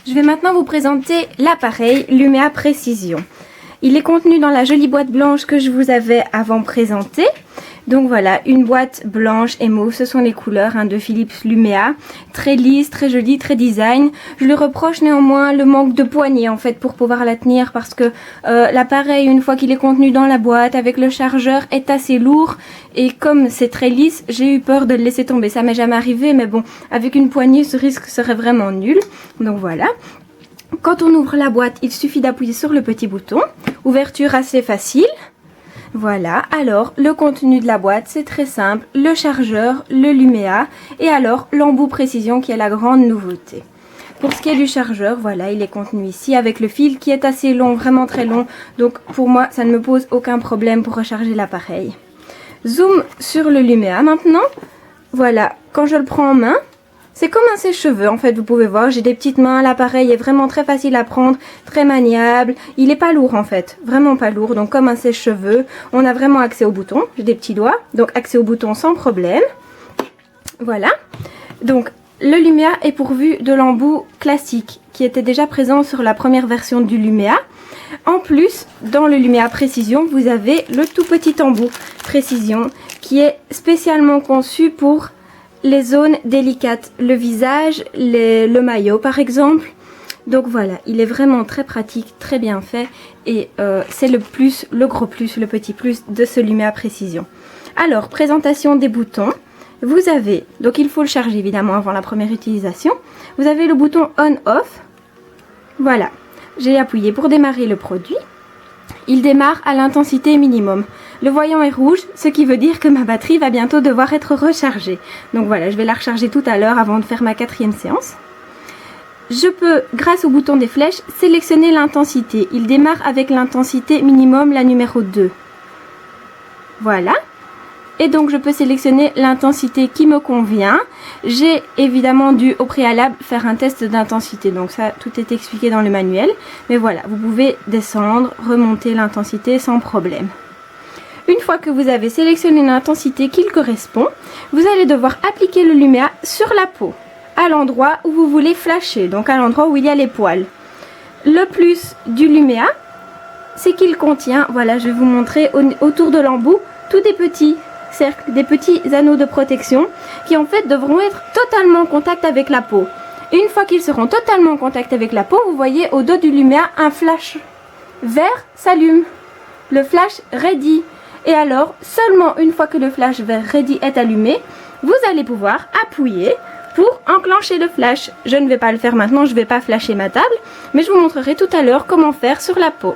Je vais maintenant vous présenter l'appareil Lumea Précision. Il est contenu dans la jolie boîte blanche que je vous avais avant présentée. Donc voilà, une boîte blanche et mauve, ce sont les couleurs de Philips Lumea. Très lisse, très jolie, très design. Je lui reproche néanmoins le manque de poignée en fait pour pouvoir la tenir parce que l'appareil, une fois qu'il est contenu dans la boîte avec le chargeur, est assez lourd. Et comme c'est très lisse, j'ai eu peur de le laisser tomber. Ça m'est jamais arrivé, mais bon, avec une poignée, ce risque serait vraiment nul. Donc voilà. Quand on ouvre la boîte, il suffit d'appuyer sur le petit bouton. Ouverture assez facile. Voilà, alors le contenu de la boîte, c'est très simple. Le chargeur, le Lumea et alors l'embout précision qui est la grande nouveauté. Pour ce qui est du chargeur, voilà, il est contenu ici avec le fil qui est assez long, vraiment très long. Donc pour moi, ça ne me pose aucun problème pour recharger l'appareil. Zoom sur le Lumea maintenant. Voilà, quand je le prends en main, c'est comme un sèche-cheveux en fait, vous pouvez voir, j'ai des petites mains, l'appareil est vraiment très facile à prendre, très maniable, il n'est pas lourd en fait, vraiment pas lourd, donc comme un sèche-cheveux, on a vraiment accès aux boutons, j'ai des petits doigts, donc accès aux boutons sans problème. Voilà, donc le Lumea est pourvu de l'embout classique qui était déjà présent sur la première version du Lumea. En plus, dans le Lumea Précision, vous avez le tout petit embout Précision qui est spécialement conçu pour les zones délicates, le visage, le maillot par exemple. Donc voilà, il est vraiment très pratique, très bien fait et c'est le plus, le gros plus, le petit plus de ce Lumea Précision. Alors, présentation des boutons. Vous avez, donc il faut le charger évidemment avant la première utilisation. Vous avez le bouton on-off. Voilà, j'ai appuyé pour démarrer le produit. Il démarre à l'intensité minimum. Le voyant est rouge, ce qui veut dire que ma batterie va bientôt devoir être rechargée. Donc voilà, je vais la recharger tout à l'heure avant de faire ma 4e séance. Je peux, grâce au bouton des flèches, sélectionner l'intensité. Il démarre avec l'intensité minimum, la numéro 2. Voilà. Et donc je peux sélectionner l'intensité qui me convient. J'ai évidemment dû au préalable faire un test d'intensité. Donc ça, tout est expliqué dans le manuel. Mais voilà, vous pouvez descendre, remonter l'intensité sans problème. Une fois que vous avez sélectionné l'intensité qui correspond, vous allez devoir appliquer le Lumea sur la peau, à l'endroit où vous voulez flasher, donc à l'endroit où il y a les poils. Le plus du Lumea, c'est qu'il contient, voilà, je vais vous montrer autour de l'embout, tous des petits cercles, des petits anneaux de protection qui en fait devront être totalement en contact avec la peau. Une fois qu'ils seront totalement en contact avec la peau, vous voyez au dos du Lumea un flash vert s'allume, le flash ready. Et alors, seulement une fois que le flash vert ready est allumé, vous allez pouvoir appuyer pour enclencher le flash. Je ne vais pas le faire maintenant, je ne vais pas flasher ma table, mais je vous montrerai tout à l'heure comment faire sur la peau.